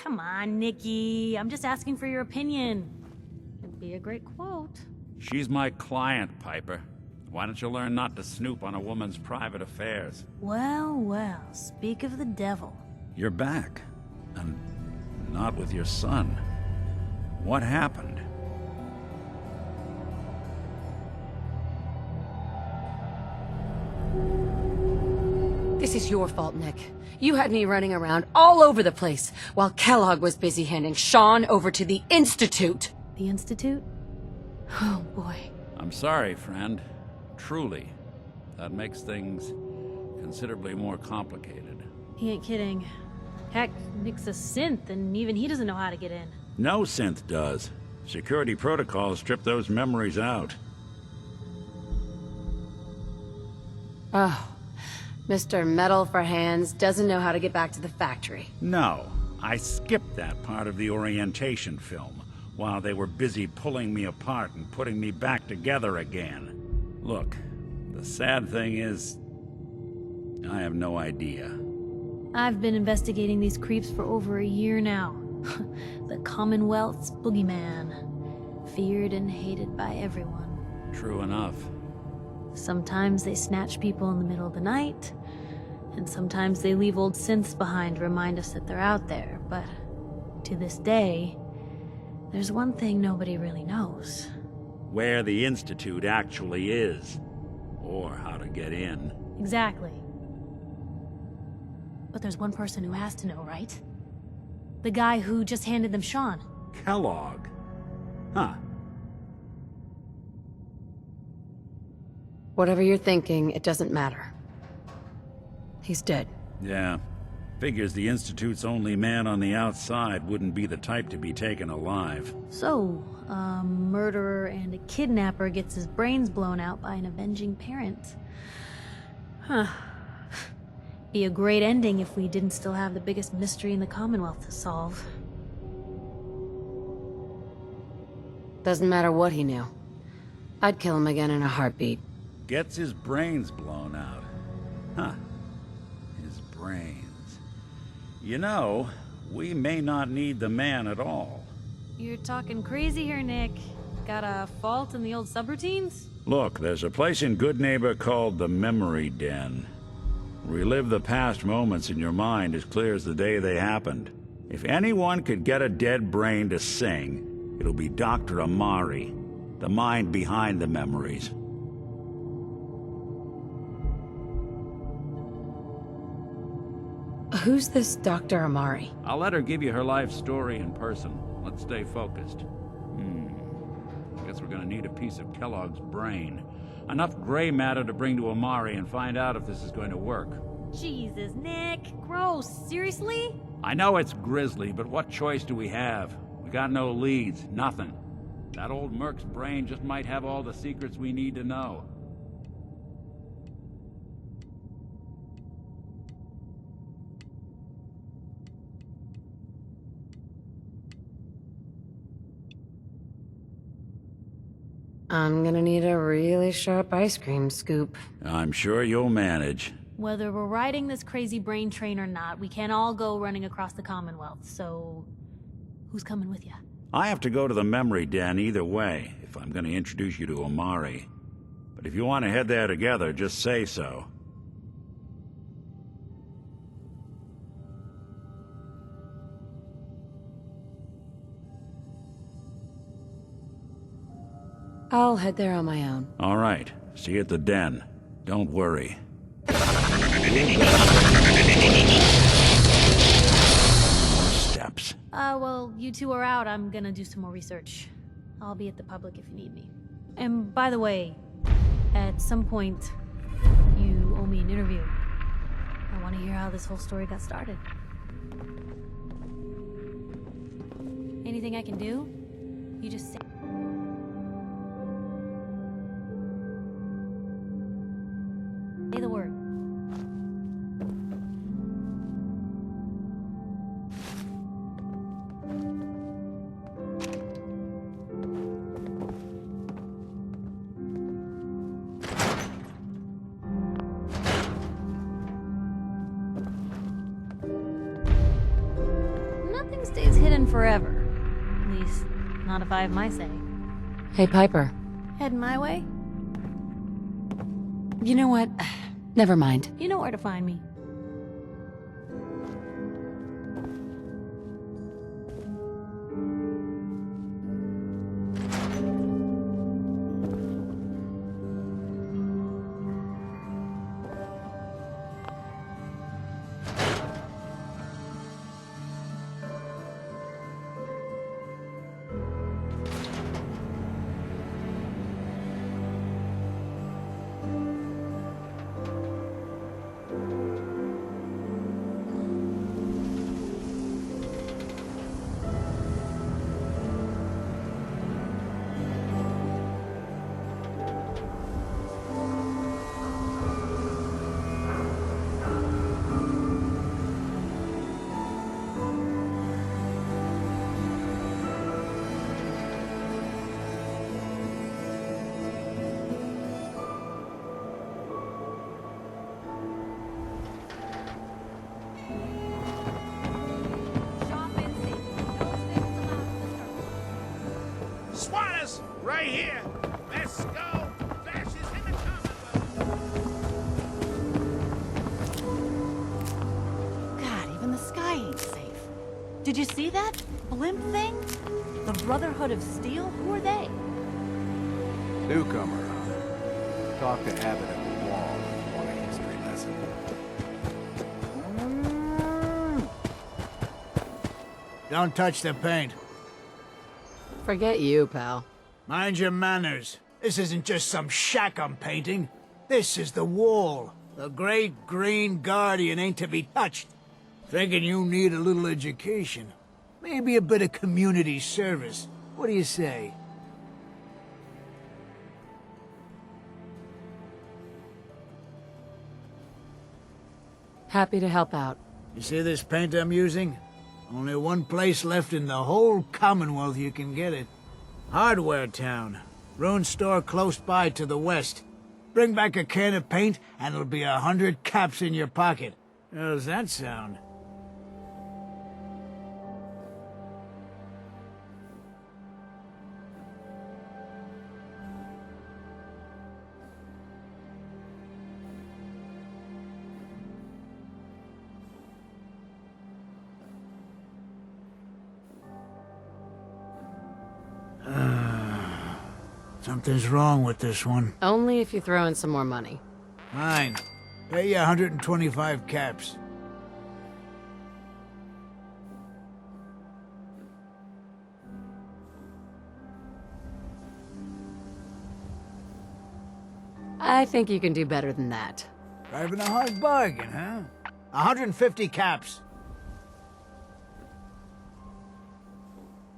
come on, Nikki. I'm just asking for your opinion. It'd be a great quote. She's my client, Piper. Why don't you learn not to snoop on a woman's private affairs? Well, well, speak of the devil. You're back. And not with your son. What happened? This is your fault, Nick. You had me running around all over the place while Kellogg was busy handing Sean over to the Institute. The Institute? Oh, boy. I'm sorry, friend. Truly. That makes things considerably more complicated. He ain't kidding. Heck, Nick's a synth, and even he doesn't know how to get in. No synth does. Security protocols strip those memories out. Oh, Mr. Metal for Hands doesn't know how to get back to the factory. No, I skipped that part of the orientation film while they were busy pulling me apart and putting me back together again. Look, the sad thing is, I have no idea. I've been investigating these creeps for over a year now. The Commonwealth's boogeyman. Feared and hated by everyone. True enough. Sometimes they snatch people in the middle of the night, and sometimes they leave old synths behind to remind us that they're out there, but to this day, there's one thing nobody really knows. Where the Institute actually is. Or how to get in. Exactly. But there's one person who has to know, right? The guy who just handed them Sean. Kellogg. Huh. Whatever you're thinking, it doesn't matter. He's dead. Yeah. Figures the Institute's only man on the outside wouldn't be the type to be taken alive. So, a murderer and a kidnapper gets his brains blown out by an avenging parent. Huh. Be a great ending if we didn't still have the biggest mystery in the Commonwealth to solve. Doesn't matter what he knew. I'd kill him again in a heartbeat. Gets his brains blown out. Huh. His brains. You know, we may not need the man at all. You're talking crazy here, Nick. Got a fault in the old subroutines? Look, there's a place in Good Neighbor called the Memory Den. Relive the past moments in your mind as clear as the day they happened. If anyone could get a dead brain to sing, it'll be Dr. Amari, the mind behind the memories. Who's this Dr. Amari? I'll let her give you her life story in person. Let's stay focused. Guess we're gonna need a piece of Kellogg's brain. Enough gray matter to bring to Amari and find out if this is going to work. Jesus, Nick. Gross. Seriously? I know it's grisly, but what choice do we have? We got no leads, nothing. That old Merc's brain just might have all the secrets we need to know. I'm gonna need a really sharp ice cream scoop. I'm sure you'll manage. Whether we're riding this crazy brain train or not, we can't all go running across the Commonwealth, so... who's coming with you? I have to go to the Memory Den either way, if I'm going to introduce you to Amari. But if you want to head there together, just say so. I'll head there on my own. All right. See you at the den. Don't worry. More steps. Well, you two are out. I'm gonna do some more research. I'll be at the public if you need me. And by the way, at some point, you owe me an interview. I want to hear how this whole story got started. Anything I can do? You just say... say the word. forever. At least, not if I have my say. Hey, Piper. Heading my way? You know what? Never mind. You know where to find me. Squatters, right here. Let's go. Fascists in the Commonwealth. God, even the sky ain't safe. Did you see that? Blimp thing? The Brotherhood of Steel? Who are they? Newcomer, huh? Talk to Abbott at the wall if you want a history lesson. Don't touch the paint. Forget you, pal. Mind your manners. This isn't just some shack I'm painting. This is the wall. The great green guardian ain't to be touched. Thinking you need a little education. Maybe a bit of community service. What do you say? Happy to help out. You see this paint I'm using? Only one place left in the whole Commonwealth you can get it. Hardware Town. Ruin store close by to the west. Bring back a can of paint and it'll be 100 caps in your pocket. How does that sound? Something's wrong with this one. Only if you throw in some more money. Fine. Pay you 125 caps. I think you can do better than that. Driving a hard bargain, huh? 150 caps.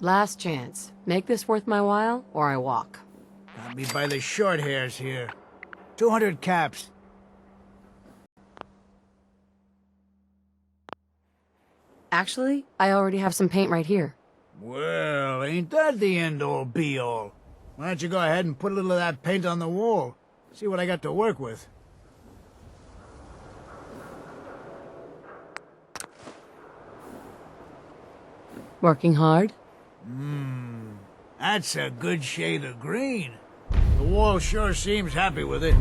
Last chance. Make this worth my while, or I walk. Got me by the short hairs here. 200 caps. Actually, I already have some paint right here. Well, ain't that the end-all be-all? Why don't you go ahead and put a little of that paint on the wall? See what I got to work with. Working hard? That's a good shade of green. The wall sure seems happy with it.